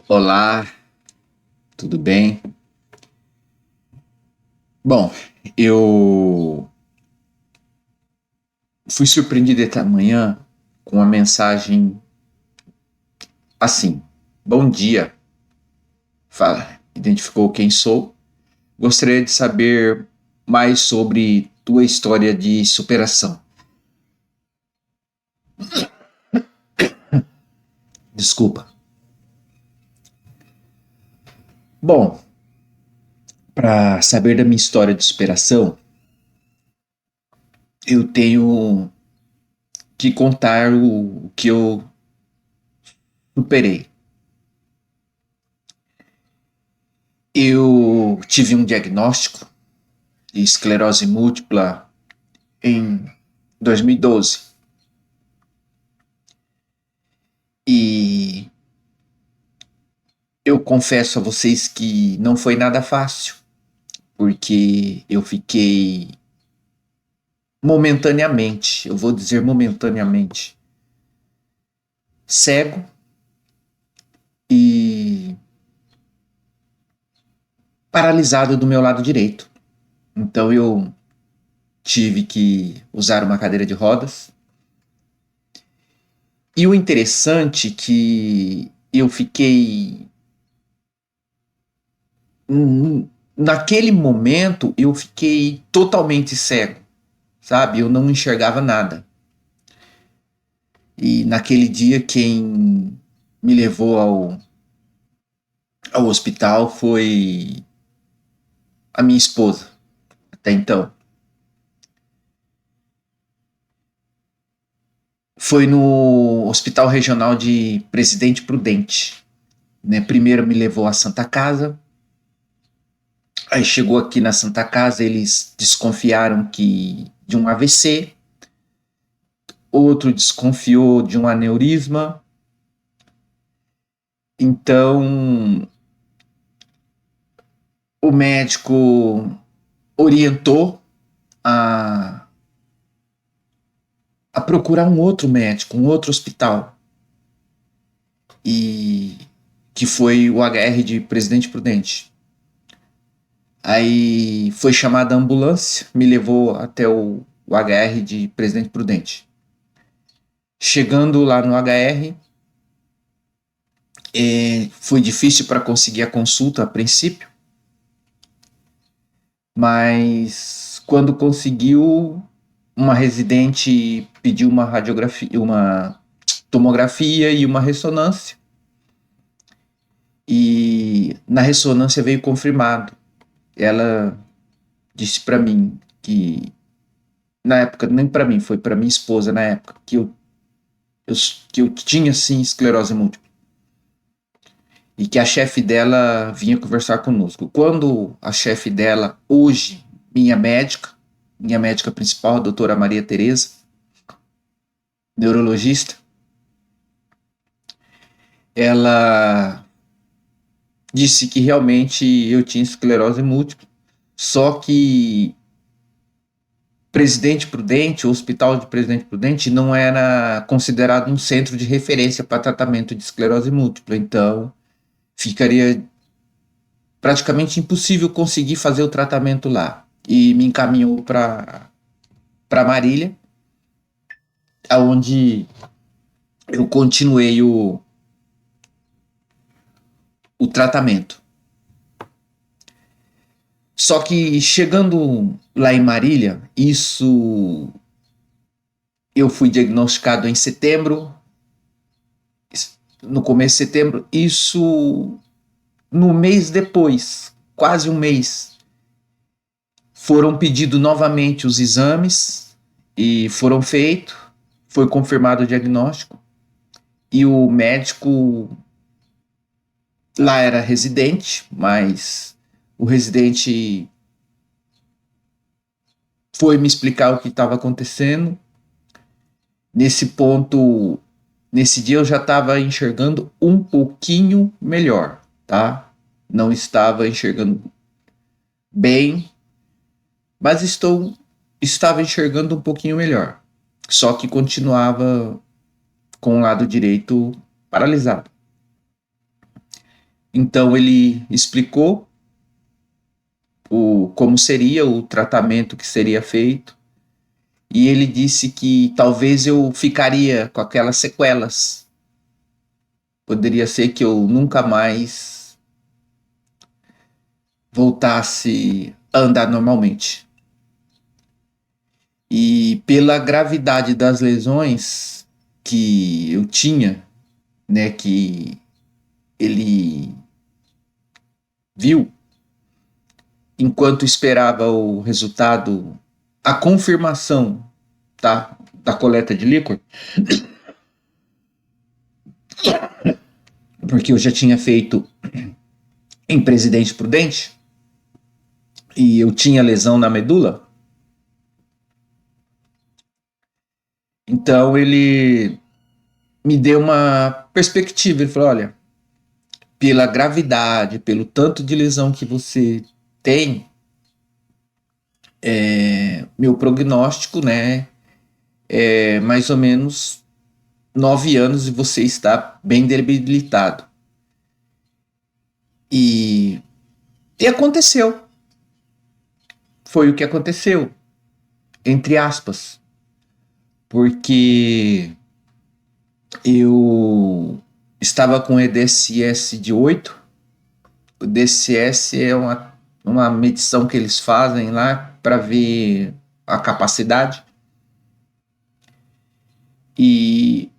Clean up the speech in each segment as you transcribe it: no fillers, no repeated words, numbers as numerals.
Olá, tudo bem? Bom, eu fui surpreendido esta manhã com uma mensagem assim: Bom dia, fala, identificou quem sou. Gostaria de saber mais sobre tua história de superação. Desculpa. Bom, para saber da minha história de superação, eu tenho que contar o que eu superei. Eu tive um diagnóstico de esclerose múltipla em 2012. E eu confesso a vocês que não foi nada fácil, porque eu fiquei momentaneamente, eu vou dizer momentaneamente, cego e paralisado do meu lado direito. Então eu tive que usar uma cadeira de rodas. E o interessante é que eu fiquei naquele momento eu fiquei totalmente cego, sabe? Eu não enxergava nada. E naquele dia quem me levou ao hospital foi a minha esposa, até então. Foi no Hospital Regional de Presidente Prudente. Né? Primeiro me levou à Santa Casa. Aí chegou aqui na Santa Casa, eles desconfiaram que de um AVC, outro desconfiou de um aneurisma. Então o médico orientou a procurar um outro médico, um outro hospital. E que foi o HR de Presidente Prudente. Aí foi chamada a ambulância, me levou até o HR de Presidente Prudente. Chegando lá no HR, foi difícil para conseguir a consulta a princípio, mas quando conseguiu, uma residente pediu uma radiografia, uma tomografia e uma ressonância. E na ressonância veio confirmado. Ela disse para mim que, na época, nem para mim, foi para minha esposa na época, que eu tinha sim esclerose múltipla. E que a chefe dela vinha conversar conosco. Quando a chefe dela, hoje, minha médica principal, a doutora Maria Tereza, neurologista, ela disse que realmente eu tinha esclerose múltipla, só que Presidente Prudente, o Hospital de Presidente Prudente, não era considerado um centro de referência para tratamento de esclerose múltipla, então ficaria praticamente impossível conseguir fazer o tratamento lá. E me encaminhou para Marília, onde eu continuei o tratamento. Só que chegando lá em Marília, isso eu fui diagnosticado em setembro, no começo de setembro, isso no mês depois, quase um mês, foram pedidos novamente os exames e foram feitos, foi confirmado o diagnóstico e o médico lá era residente, mas o residente foi me explicar o que estava acontecendo. Nesse ponto, nesse dia eu já estava enxergando um pouquinho melhor, tá? Não estava enxergando bem, mas estava enxergando um pouquinho melhor. Só que continuava com o lado direito paralisado. Então ele explicou como seria o tratamento que seria feito, e ele disse que talvez eu ficaria com aquelas sequelas. Poderia ser que eu nunca mais voltasse a andar normalmente. E pela gravidade das lesões que eu tinha, né, que ele viu, enquanto esperava o resultado, a confirmação, tá, da coleta de líquor, porque eu já tinha feito em Presidente Prudente e eu tinha lesão na medula. Então ele me deu uma perspectiva. Ele falou: olha, pela gravidade, pelo tanto de lesão que você tem, meu prognóstico, né, é mais ou menos 9 anos e você está bem debilitado. E aconteceu. Foi o que aconteceu, entre aspas, porque eu estava com EDSS de 8. O DSS é uma medição que eles fazem lá para ver a capacidade. E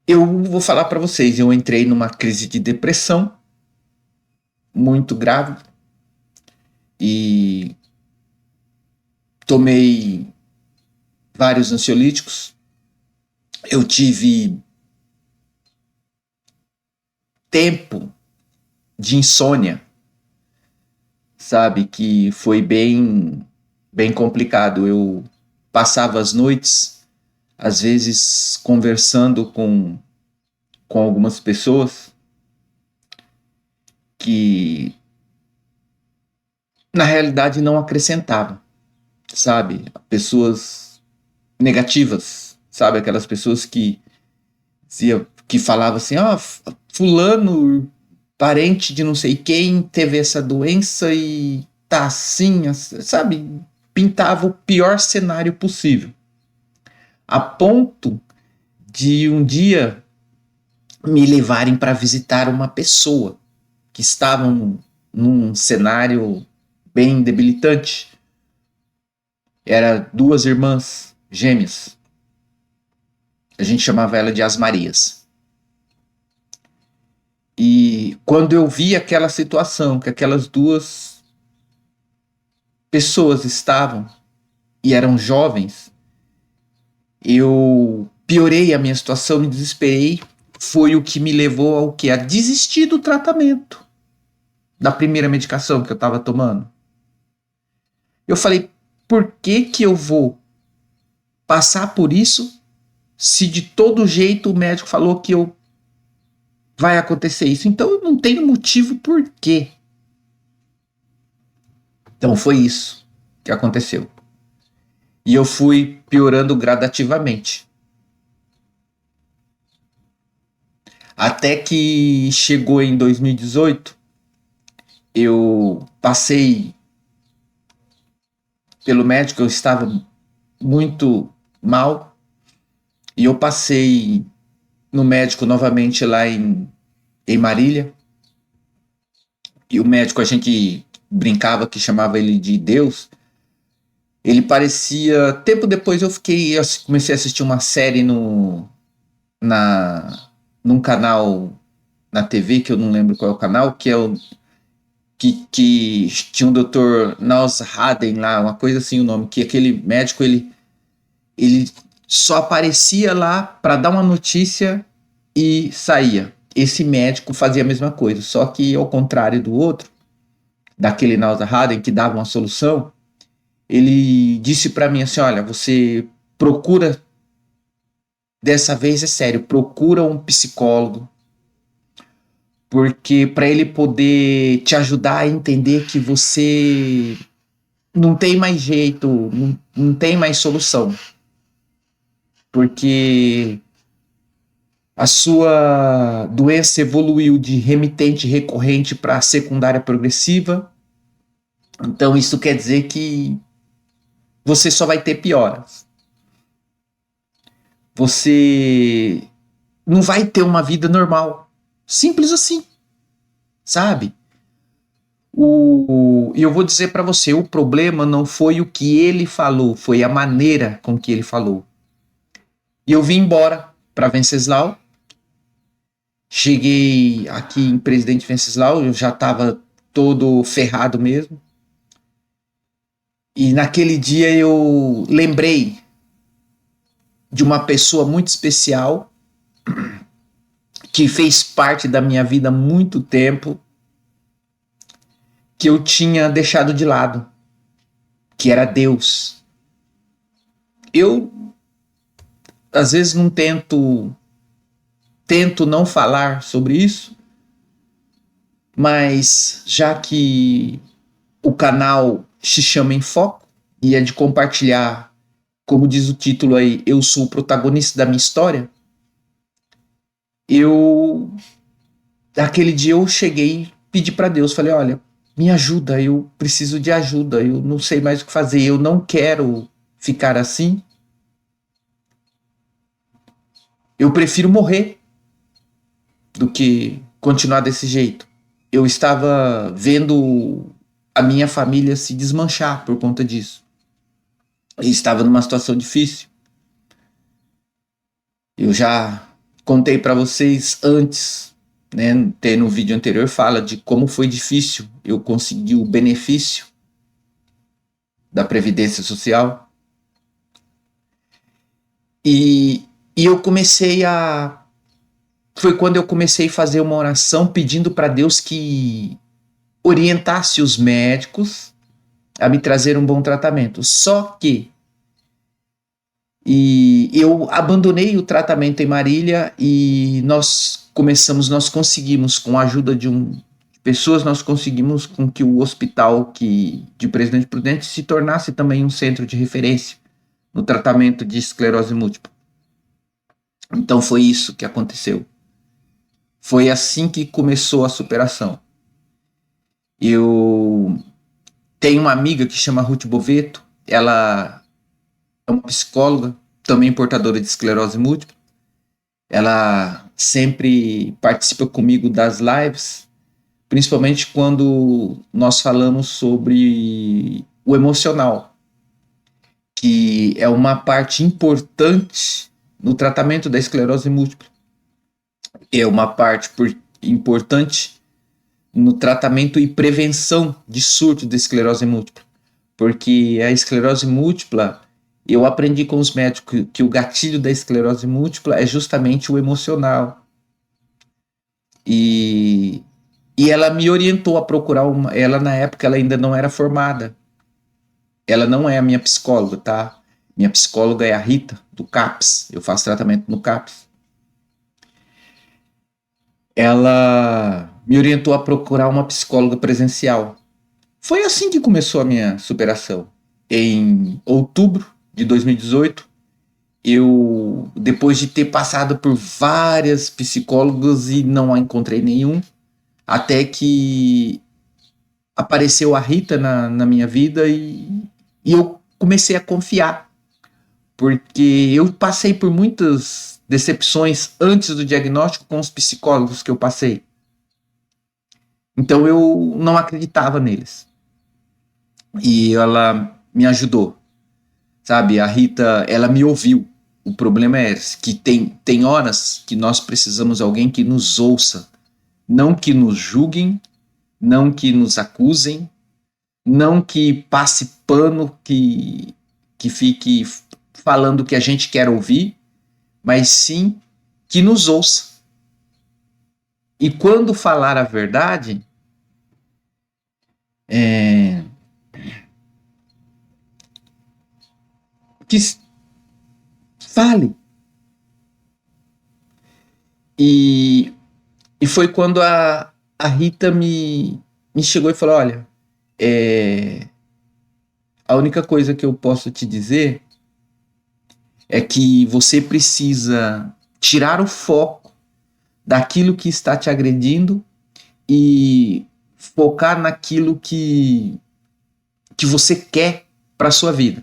eu vou falar para vocês, eu entrei numa crise de depressão muito grave e tomei vários ansiolíticos. Eu tive tempo de insônia, sabe, que foi bem complicado. Eu passava as noites, às vezes, conversando com algumas pessoas que, na realidade, não acrescentavam, sabe? Pessoas negativas, sabe? Aquelas pessoas que falavam assim: fulano, parente de não sei quem, teve essa doença e tá assim, sabe? Pintava o pior cenário possível. A ponto de um dia me levarem para visitar uma pessoa que estava num cenário bem debilitante. Era 2 irmãs gêmeas. A gente chamava ela de As Marias. E quando eu vi aquela situação, que aquelas 2 pessoas estavam e eram jovens, eu piorei a minha situação, me desesperei. Foi o que me levou ao quê? A desistir do tratamento da primeira medicação que eu estava tomando. Eu falei: por que eu vou passar por isso se de todo jeito o médico falou que vai acontecer isso? Então eu não tenho motivo por quê. Então foi isso que aconteceu. E eu fui piorando gradativamente. Até que chegou em 2018, eu passei pelo médico, eu estava muito mal, e eu passei no médico novamente lá em Marília, e o médico, a gente brincava que chamava ele de Deus. Ele parecia... Tempo depois eu comecei a assistir uma série num canal na TV, que eu não lembro qual é o canal, que é o que tinha um Dr. Nals Haden lá, uma coisa assim o nome, que aquele médico, ele só aparecia lá para dar uma notícia e saía. Esse médico fazia a mesma coisa, só que ao contrário do outro, daquele Nals Haden que dava uma solução, ele disse para mim assim: olha, você procura, dessa vez é sério, procura um psicólogo, porque para ele poder te ajudar a entender que você não tem mais jeito, não tem mais solução. Porque A sua doença evoluiu de remitente recorrente para secundária progressiva. Então isso quer dizer que você só vai ter pioras. Você não vai ter uma vida normal. Simples assim, sabe? E eu vou dizer para você, o problema não foi o que ele falou, foi a maneira com que ele falou. E eu vim embora para Venceslau. Cheguei aqui em Presidente Venceslau, eu já estava todo ferrado mesmo. E naquele dia eu lembrei de uma pessoa muito especial que fez parte da minha vida há muito tempo, que eu tinha deixado de lado, que era Deus. Eu às vezes não tento não falar sobre isso, mas já que o canal se chama Em Foco e é de compartilhar, como diz o título aí, eu sou o protagonista da minha história, aquele dia eu cheguei, pedi para Deus, falei, olha, me ajuda, eu preciso de ajuda, eu não sei mais o que fazer, eu não quero ficar assim, eu prefiro morrer do que continuar desse jeito. Eu estava vendo a minha família se desmanchar por conta disso. E estava numa situação difícil. Eu já contei para vocês antes, né, no vídeo anterior fala de como foi difícil eu conseguir o benefício da Previdência Social. E eu comecei a... Foi quando eu comecei a fazer uma oração pedindo para Deus que orientasse os médicos a me trazer um bom tratamento. Só que eu abandonei o tratamento em Marília e nós conseguimos, com a ajuda de pessoas, nós conseguimos com que o hospital de Presidente Prudente se tornasse também um centro de referência no tratamento de esclerose múltipla. Então foi isso que aconteceu. Foi assim que começou a superação. Eu tenho uma amiga que chama Ruth Boveto, ela é uma psicóloga, também portadora de esclerose múltipla. Ela sempre participa comigo das lives, principalmente quando nós falamos sobre o emocional, que é uma parte importante no tratamento da esclerose múltipla. É uma parte importante no tratamento e prevenção de surto de esclerose múltipla. Porque a esclerose múltipla, eu aprendi com os médicos que o gatilho da esclerose múltipla é justamente o emocional. E ela me orientou a procurar uma... Ela, na época, ela ainda não era formada. Ela não é a minha psicóloga, tá? Minha psicóloga é a Rita, do CAPS. Eu faço tratamento no CAPS. Ela me orientou a procurar uma psicóloga presencial. Foi assim que começou a minha superação. Em outubro de 2018, eu, depois de ter passado por várias psicólogas e não encontrei nenhum, até que apareceu a Rita na minha vida e eu comecei a confiar, porque eu passei por muitas decepções antes do diagnóstico com os psicólogos que eu passei. Então eu não acreditava neles. E ela me ajudou, sabe? A Rita, ela me ouviu. O problema é que tem horas que nós precisamos de alguém que nos ouça, não que nos julguem, não que nos acusem, não que passe pano, que fique falando o que a gente quer ouvir, mas sim que nos ouça. E quando falar a verdade, que fale. E foi quando a Rita me chegou e falou, olha, a única coisa que eu posso te dizer é que você precisa tirar o foco daquilo que está te agredindo e focar naquilo que você quer para sua vida.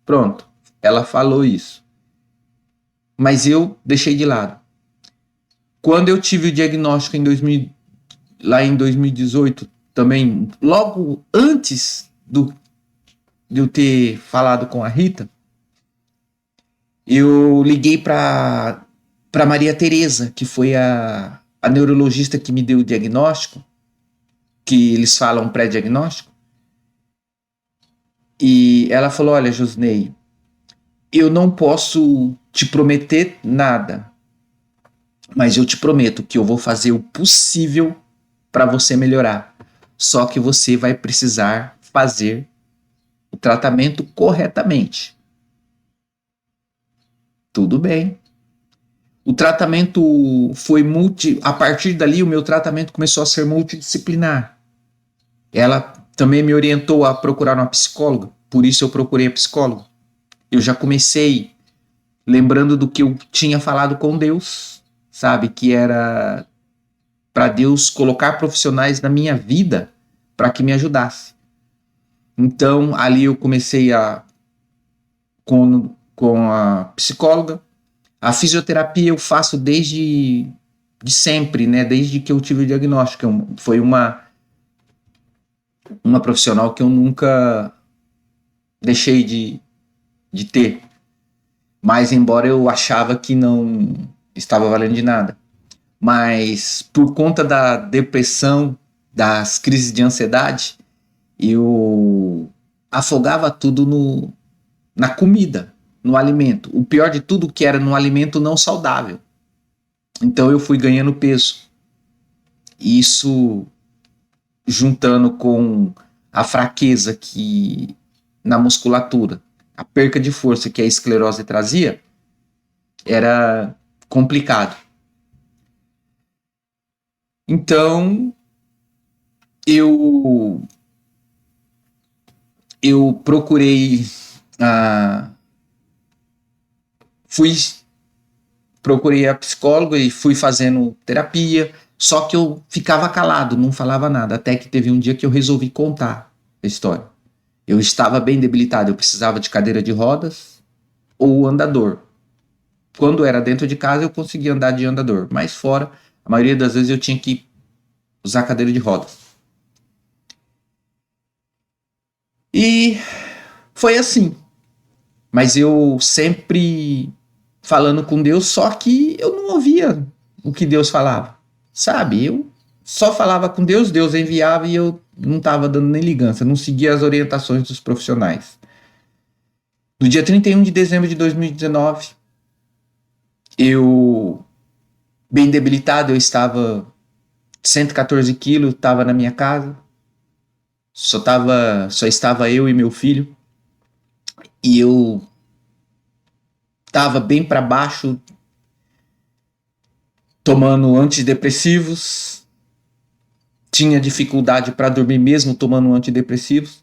Pronto, ela falou isso. Mas eu deixei de lado. Quando eu tive o diagnóstico lá em 2018, também, logo antes de eu ter falado com a Rita, eu liguei para Maria Tereza, que foi a neurologista que me deu o diagnóstico, que eles falam pré-diagnóstico, e ela falou: olha, Josney, eu não posso te prometer nada, mas eu te prometo que eu vou fazer o possível para você melhorar. Só que você vai precisar fazer o tratamento corretamente. Tudo bem. O tratamento foi a partir dali o meu tratamento começou a ser multidisciplinar. Ela também me orientou a procurar uma psicóloga, por isso eu procurei a psicóloga. Eu já comecei lembrando do que eu tinha falado com Deus, sabe? Que era para Deus colocar profissionais na minha vida para que me ajudasse. Então, ali eu comecei com a psicóloga. A fisioterapia eu faço desde sempre, né? Desde que eu tive o diagnóstico. Foi uma profissional que eu nunca deixei de ter. Mas embora eu achava que não estava valendo de nada. Mas por conta da depressão, das crises de ansiedade, eu afogava tudo na comida, no alimento. O pior de tudo que era no alimento não saudável. Então eu fui ganhando peso. Isso juntando com a fraqueza que na musculatura, a perca de força que a esclerose trazia, era complicado. Então eu procurei procurei a psicóloga e fui fazendo terapia, só que eu ficava calado, não falava nada, até que teve um dia que eu resolvi contar a história. Eu estava bem debilitado, eu precisava de cadeira de rodas ou andador. Quando era dentro de casa eu conseguia andar de andador, mas fora, a maioria das vezes eu tinha que usar cadeira de rodas. E foi assim. Mas eu sempre falando com Deus, só que eu não ouvia o que Deus falava, sabe? Eu só falava com Deus, Deus enviava e eu não estava dando nem ligança, não seguia as orientações dos profissionais. No dia 31 de dezembro de 2019, eu, bem debilitado, eu estava 114 quilos, estava na minha casa, só estava eu e meu filho, e eu estava bem para baixo, tomando antidepressivos, tinha dificuldade para dormir mesmo tomando antidepressivos,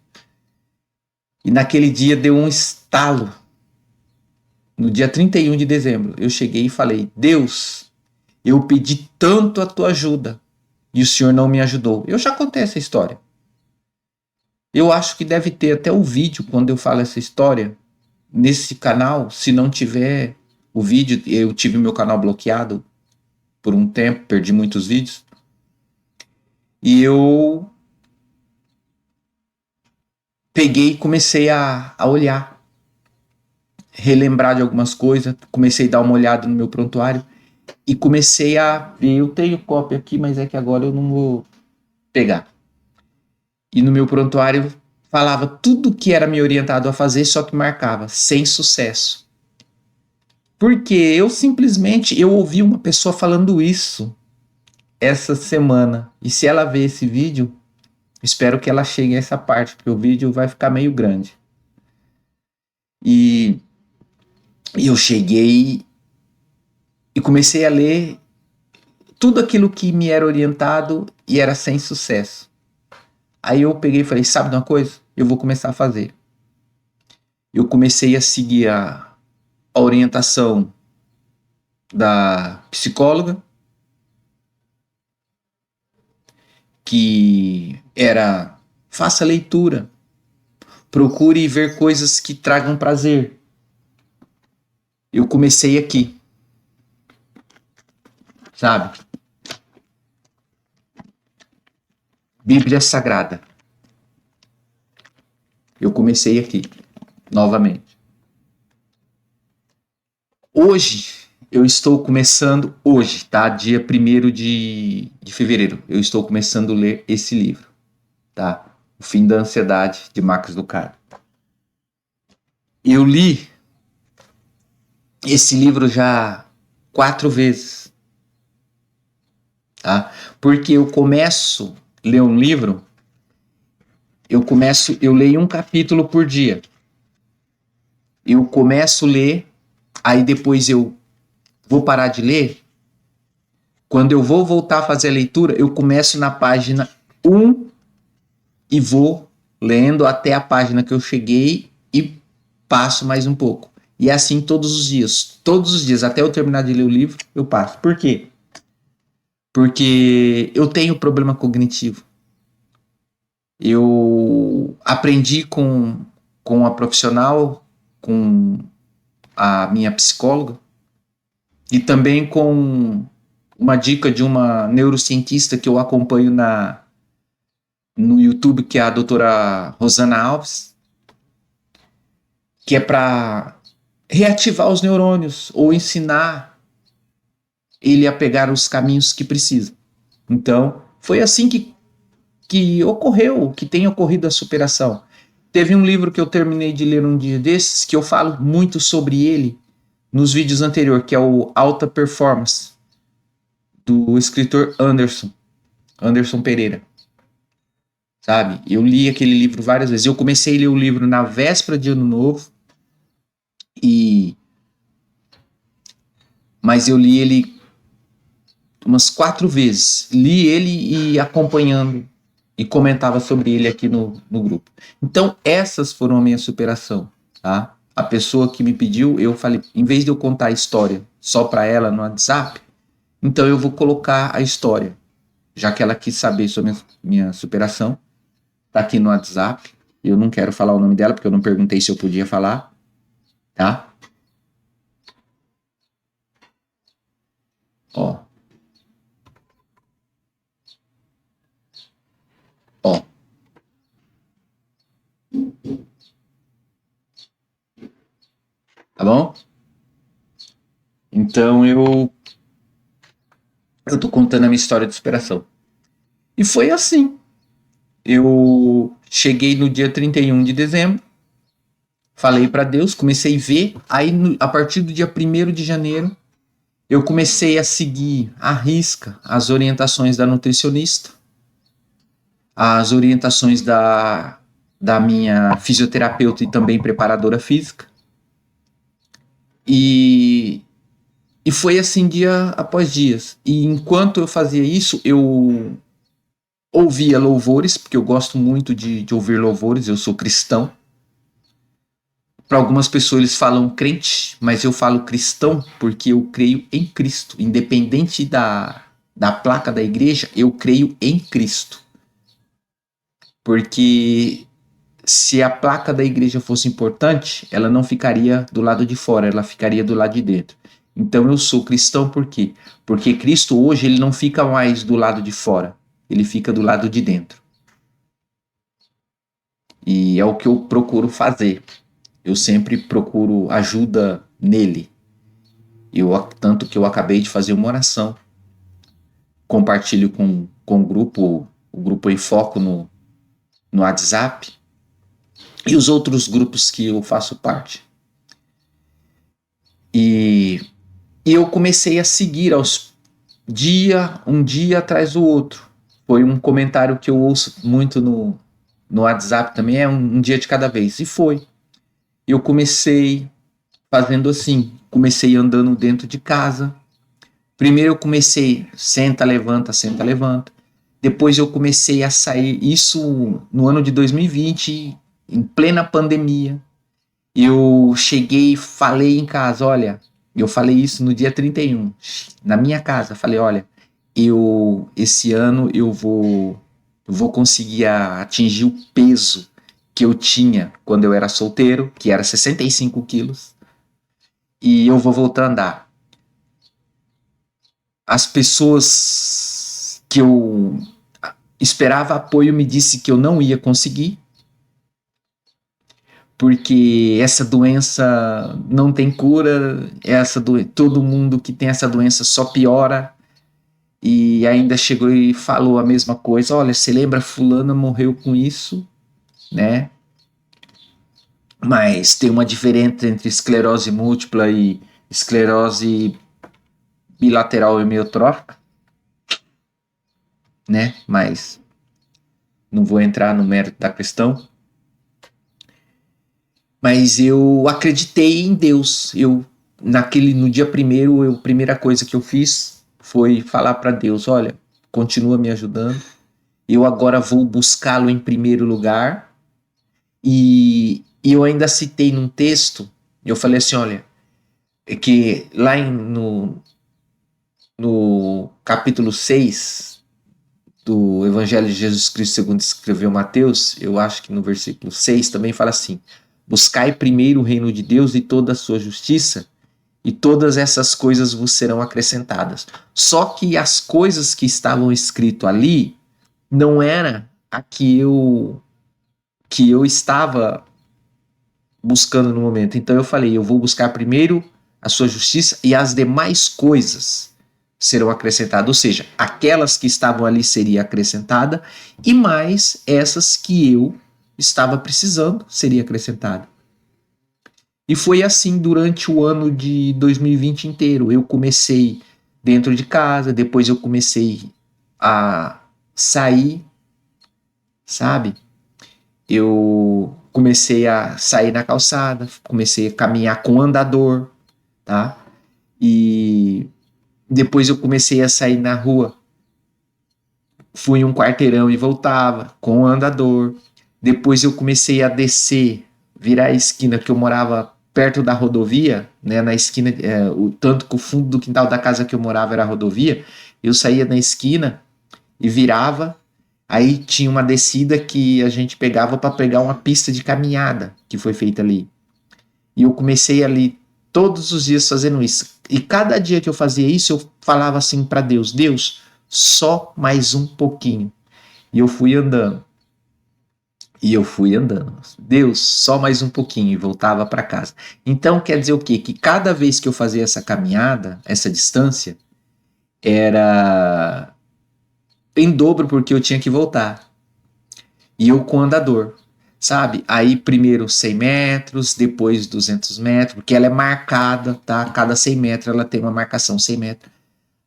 e naquele dia deu um estalo. No dia 31 de dezembro, eu cheguei e falei: Deus, eu pedi tanto a tua ajuda e o Senhor não me ajudou. Eu já contei essa história. Eu acho que deve ter até o vídeo quando eu falo essa história nesse canal. Se não tiver o vídeo, eu tive meu canal bloqueado por um tempo, perdi muitos vídeos. E eu peguei e comecei a olhar, relembrar de algumas coisas, comecei a dar uma olhada no meu prontuário e comecei a ver. Eu tenho cópia aqui, mas é que agora eu não vou pegar. E no meu prontuário falava tudo que era me orientado a fazer, só que marcava sem sucesso. Porque eu simplesmente ouvi uma pessoa falando isso essa semana. E se ela ver esse vídeo, espero que ela chegue a essa parte, porque o vídeo vai ficar meio grande. E eu cheguei e comecei a ler tudo aquilo que me era orientado e era sem sucesso. Aí eu peguei e falei: sabe de uma coisa? Eu vou começar a fazer. Eu comecei a seguir a orientação da psicóloga, que era: faça leitura, procure ver coisas que tragam prazer. Eu comecei aqui, sabe? Bíblia Sagrada. Eu comecei aqui, novamente. Hoje, eu estou começando, hoje, tá? Dia 1º de fevereiro, eu estou começando a ler esse livro, tá? O Fim da Ansiedade, de Max Lucado. Eu li esse livro já 4 vezes, tá? Porque eu começo a ler um livro, eu leio um capítulo por dia. Eu começo a ler, aí depois eu vou parar de ler. Quando eu vou voltar a fazer a leitura, eu começo na página 1 e vou lendo até a página que eu cheguei e passo mais um pouco. E é assim todos os dias, até eu terminar de ler o livro, eu passo. Por quê? Porque eu tenho problema cognitivo. Eu aprendi com a profissional, com a minha psicóloga, e também com uma dica de uma neurocientista que eu acompanho no YouTube, que é a doutora Rosana Alves, que é para reativar os neurônios ou ensinar ele a pegar os caminhos que precisa. Então, foi assim que ocorreu, que tem ocorrido a superação. Teve um livro que eu terminei de ler um dia desses, que eu falo muito sobre ele nos vídeos anteriores, que é o Alta Performance, do escritor Anderson Pereira. Sabe? Eu li aquele livro várias vezes. Eu comecei a ler o livro na véspera de Ano Novo, mas eu li ele umas 4 vezes. Li ele e acompanhando e comentava sobre ele aqui no grupo. Então, essas foram a minha superação, tá? A pessoa que me pediu, eu falei, em vez de eu contar a história só para ela no WhatsApp, então eu vou colocar a história, já que ela quis saber sobre a minha superação, tá aqui no WhatsApp. Eu não quero falar o nome dela, porque eu não perguntei se eu podia falar, tá? Ó. Ó. Tá bom? Então eu tô contando a minha história de superação. E foi assim. Eu cheguei no dia 31 de dezembro, falei para Deus, comecei a ver, aí a partir do dia 1º de janeiro, eu comecei a seguir à risca as orientações da nutricionista, as orientações da minha fisioterapeuta e também preparadora física. E foi assim dia após dia. E enquanto eu fazia isso, eu ouvia louvores, porque eu gosto muito de ouvir louvores, eu sou cristão. Para algumas pessoas eles falam crente, mas eu falo cristão porque eu creio em Cristo. Independente da placa da igreja, eu creio em Cristo. Porque se a placa da igreja fosse importante, ela não ficaria do lado de fora, ela ficaria do lado de dentro. Então eu sou cristão por quê? Porque Cristo hoje ele não fica mais do lado de fora, ele fica do lado de dentro. E é o que eu procuro fazer. Eu sempre procuro ajuda nele. Tanto que eu acabei de fazer uma oração. Compartilho com o grupo em foco no WhatsApp e os outros grupos que eu faço parte. E eu comecei a seguir um dia atrás do outro. Foi um comentário que eu ouço muito no WhatsApp também, é um dia de cada vez. E foi. Eu comecei fazendo assim, comecei andando dentro de casa. Primeiro eu comecei senta, levanta, senta, levanta. Depois eu comecei a sair, isso no ano de 2020, em plena pandemia. Eu cheguei e falei em casa, olha, Eu falei isso no dia 31, na minha casa. Falei, olha, esse ano eu vou conseguir atingir o peso que eu tinha quando eu era solteiro, que era 65 quilos, e eu vou voltar a andar. As pessoas que eu esperava apoio me disse que eu não ia conseguir, porque essa doença não tem cura, todo mundo que tem essa doença só piora. E ainda chegou e falou a mesma coisa: olha, você lembra, fulana morreu com isso, né? Mas tem uma diferença entre esclerose múltipla e esclerose bilateral hemiotrófica, né? Mas não vou entrar no mérito da questão. Mas eu acreditei em Deus. No dia primeiro, a primeira coisa que eu fiz foi falar para Deus: olha, continua me ajudando. Eu agora vou buscá-lo em primeiro lugar. E eu ainda citei num texto, eu falei assim, olha, que lá no capítulo 6 do Evangelho de Jesus Cristo segundo escreveu Mateus, eu acho que no versículo 6 também fala assim: buscai primeiro o reino de Deus e toda a sua justiça, e todas essas coisas vos serão acrescentadas. Só que as coisas que estavam escrito ali não era a que eu estava buscando no momento. Então eu falei, eu vou buscar primeiro a sua justiça e as demais coisas serão acrescentadas, ou seja, aquelas que estavam ali seria acrescentada e mais essas que eu estava precisando seria acrescentada. E foi assim durante o ano de 2020 inteiro. Eu comecei dentro de casa, depois eu comecei a sair, sabe? Eu comecei a sair na calçada, comecei a caminhar com andador, tá? E depois eu comecei a sair na rua, fui um quarteirão e voltava com andador. Depois eu comecei a descer, virar a esquina, que eu morava perto da rodovia, né? Na esquina, tanto que o fundo do quintal da casa que eu morava era a rodovia. Eu saía na esquina e virava. Aí tinha uma descida que a gente pegava para pegar uma pista de caminhada que foi feita ali. E eu comecei ali todos os dias fazendo isso. E cada dia que eu fazia isso, eu falava assim para Deus: Deus, só mais um pouquinho. E eu fui andando. E eu fui andando. Deus, só mais um pouquinho. E voltava para casa. Então quer dizer o quê? Que cada vez que eu fazia essa caminhada, essa distância, era em dobro porque eu tinha que voltar. E eu com andador, sabe? Aí primeiro 100 metros, depois 200 metros, porque ela é marcada, tá? Cada 100 metros ela tem uma marcação, 100 metros.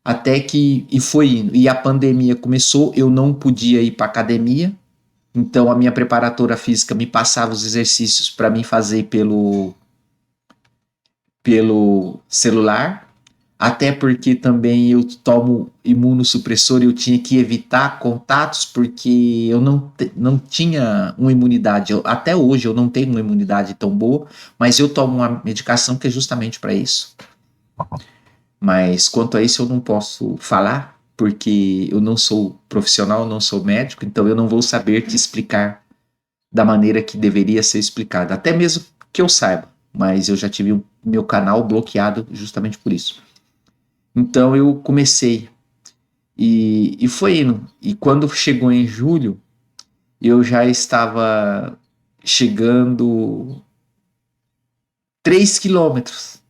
Até que, e foi indo. E a pandemia começou, eu não podia ir para academia, então a minha preparadora física me passava os exercícios para mim fazer pelo celular, até porque também eu tomo imunossupressor e eu tinha que evitar contatos porque eu não tinha uma imunidade. Até hoje eu não tenho uma imunidade tão boa, mas eu tomo uma medicação que é justamente para isso. Mas quanto a isso eu não posso falar, porque eu não sou profissional, não sou médico, então eu não vou saber te explicar da maneira que deveria ser explicada, até mesmo que eu saiba, mas eu já tive o meu canal bloqueado justamente por isso. Então eu comecei e foi indo. E quando chegou em julho, eu já estava chegando 3 quilômetros,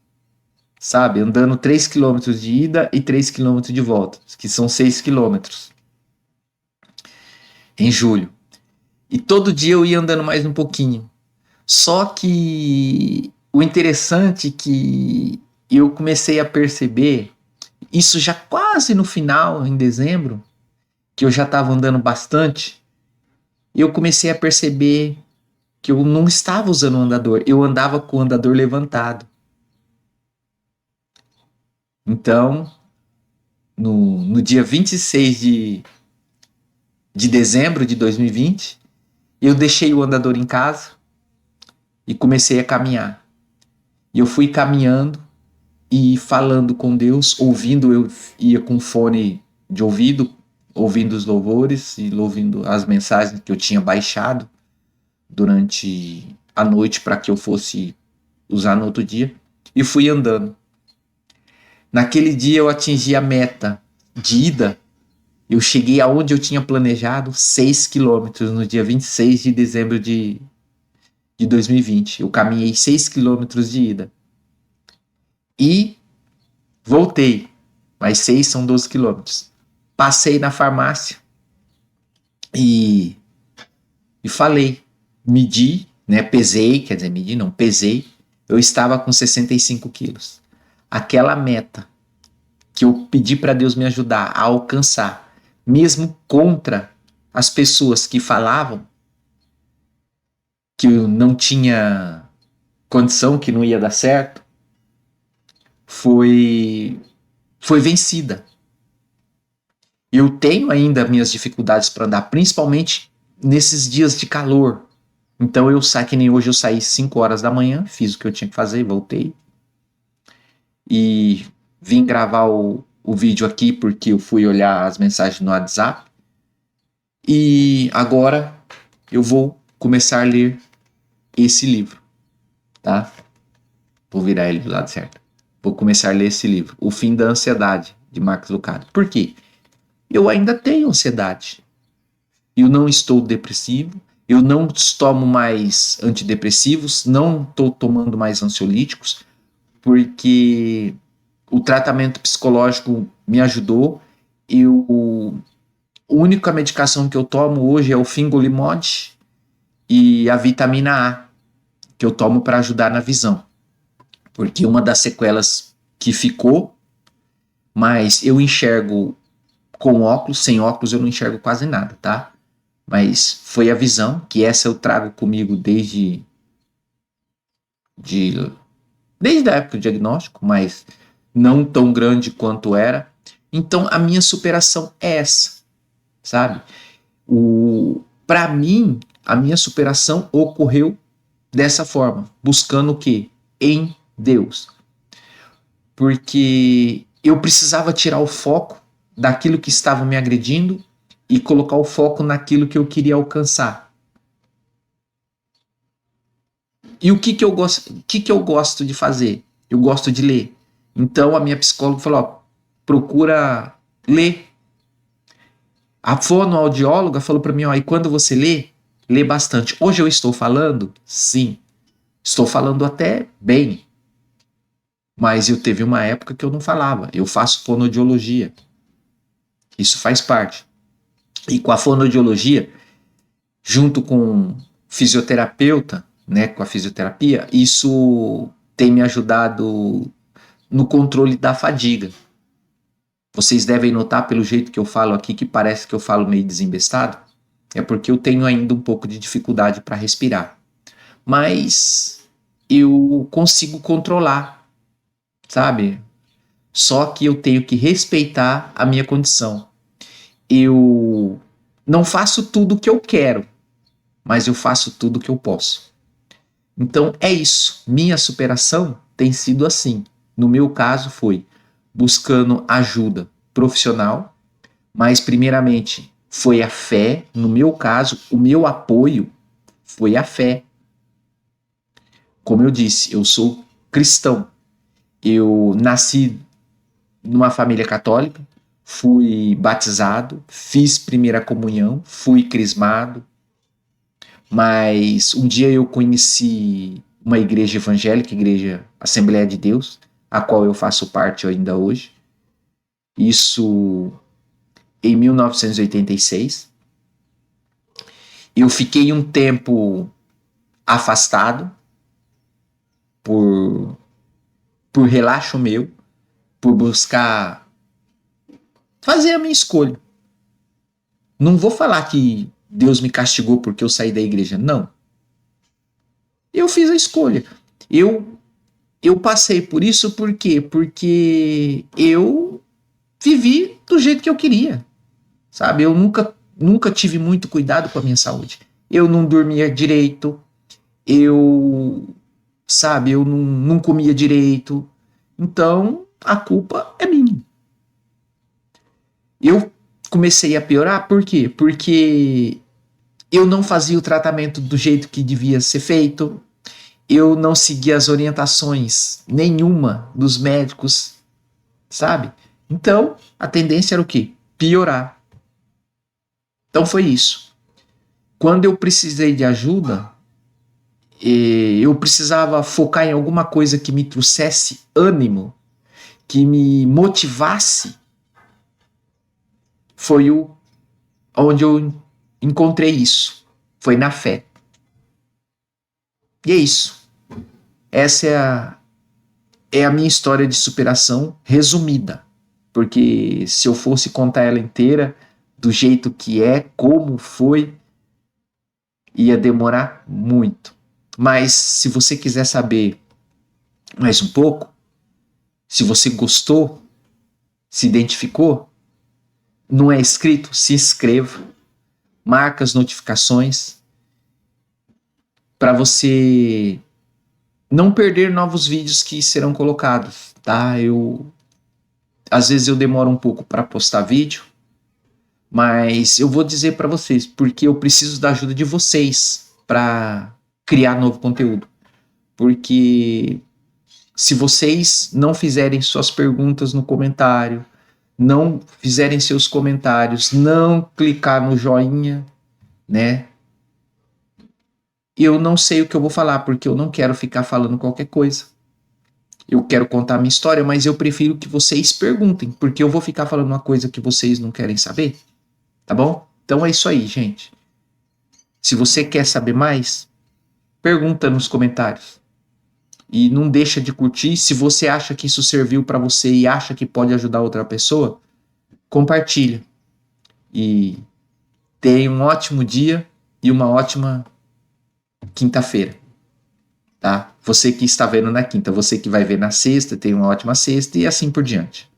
sabe? Andando 3 quilômetros de ida e 3 quilômetros de volta, que são 6 quilômetros em julho. E todo dia eu ia andando mais um pouquinho. Só que o interessante é que eu comecei a perceber, isso já quase no final, em dezembro, que eu já estava andando bastante, eu comecei a perceber que eu não estava usando o andador, eu andava com o andador levantado. Então, no dia 26 de dezembro de 2020, eu deixei o andador em casa e comecei a caminhar. E eu fui caminhando e falando com Deus, ouvindo, eu ia com fone de ouvido, ouvindo os louvores e ouvindo as mensagens que eu tinha baixado durante a noite para que eu fosse usar no outro dia, e fui andando. Naquele dia eu atingi a meta de ida, eu cheguei aonde eu tinha planejado, 6 quilômetros no dia 26 de dezembro de 2020. Eu caminhei 6 quilômetros de ida. E voltei, mais 6 são 12 quilômetros. Passei na farmácia e falei, medi, né, pesei, quer dizer, medi não, pesei, eu estava com 65 quilos. Aquela meta que eu pedi para Deus me ajudar a alcançar, mesmo contra as pessoas que falavam que eu não tinha condição, que não ia dar certo, foi vencida. Eu tenho ainda minhas dificuldades para andar, principalmente nesses dias de calor. Então eu saí, que nem hoje eu saí 5 horas da manhã, fiz o que eu tinha que fazer, voltei. E vim gravar o vídeo aqui porque eu fui olhar as mensagens no WhatsApp. E agora eu vou começar a ler esse livro, tá? Vou virar ele do lado certo. Vou começar a ler esse livro, O Fim da Ansiedade, de Marcos Lucado. Por quê? Eu ainda tenho ansiedade. Eu não estou depressivo, eu não tomo mais antidepressivos, não estou tomando mais ansiolíticos, porque o tratamento psicológico me ajudou. A única medicação que eu tomo hoje é o Fingolimod e a vitamina A, que eu tomo para ajudar na visão. Porque uma das sequelas que ficou, mas eu enxergo com óculos, sem óculos eu não enxergo quase nada, tá? Mas foi a visão, que essa eu trago comigo desde a época do diagnóstico, mas não tão grande quanto era. Então a minha superação é essa, sabe? Para mim, a minha superação ocorreu dessa forma, buscando o quê? Em Deus. Porque eu precisava tirar o foco daquilo que estava me agredindo e colocar o foco naquilo que eu queria alcançar. E o que eu gosto de fazer? Eu gosto de ler. Então a minha psicóloga falou, ó, procura ler. A fonoaudióloga falou para mim, ó, e quando você lê bastante. Hoje eu estou falando? Sim. Estou falando até bem. Mas eu teve uma época que eu não falava. Eu faço fonoaudiologia. Isso faz parte. E com a fonoaudiologia, junto com fisioterapeuta, né, com a fisioterapia, isso tem me ajudado no controle da fadiga. Vocês devem notar pelo jeito que eu falo aqui que parece que eu falo meio desembestado. É porque eu tenho ainda um pouco de dificuldade para respirar. Mas eu consigo controlar, sabe? Só que eu tenho que respeitar a minha condição. Eu não faço tudo o que eu quero, mas eu faço tudo o que eu posso. Então é isso. Minha superação tem sido assim. No meu caso foi buscando ajuda profissional, mas primeiramente foi a fé. No meu caso, o meu apoio foi a fé. Como eu disse, eu sou cristão. Eu nasci numa família católica, fui batizado, fiz primeira comunhão, fui crismado, mas um dia eu conheci uma igreja evangélica, igreja Assembleia de Deus, a qual eu faço parte ainda hoje. Isso em 1986. Eu fiquei um tempo afastado por relaxo meu, por buscar fazer a minha escolha. Não vou falar que Deus me castigou porque eu saí da igreja, não. Eu fiz a escolha. Eu passei por isso por quê? Porque eu vivi do jeito que eu queria, sabe? Eu nunca tive muito cuidado com a minha saúde. Eu não dormia direito, eu não comia direito. Então, a culpa é minha. Eu comecei a piorar, por quê? Porque eu não fazia o tratamento do jeito que devia ser feito, eu não seguia as orientações nenhuma dos médicos, sabe? Então, a tendência era o quê? Piorar. Então foi isso. Quando eu precisei de ajuda, eu precisava focar em alguma coisa que me trouxesse ânimo, que me motivasse. Foi onde eu encontrei isso. Foi na fé. E é isso. Essa é a minha história de superação resumida. Porque se eu fosse contar ela inteira, do jeito que é, como foi, ia demorar muito. Mas se você quiser saber mais um pouco, se você gostou, se identificou, não é inscrito, se inscreva, marca as notificações para você não perder novos vídeos que serão colocados, tá? Às vezes eu demoro um pouco para postar vídeo, mas eu vou dizer para vocês, porque eu preciso da ajuda de vocês para criar novo conteúdo. Porque se vocês não fizerem suas perguntas no comentário, não fizerem seus comentários, não clicar no joinha, né? Eu não sei o que eu vou falar, porque eu não quero ficar falando qualquer coisa. Eu quero contar a minha história, mas eu prefiro que vocês perguntem, porque eu vou ficar falando uma coisa que vocês não querem saber, tá bom? Então é isso aí, gente. Se você quer saber mais, pergunta nos comentários. E não deixa de curtir. Se você acha que isso serviu para você e acha que pode ajudar outra pessoa, compartilha. E tenha um ótimo dia e uma ótima quinta-feira, tá? Você que está vendo na quinta, você que vai ver na sexta, tenha uma ótima sexta e assim por diante.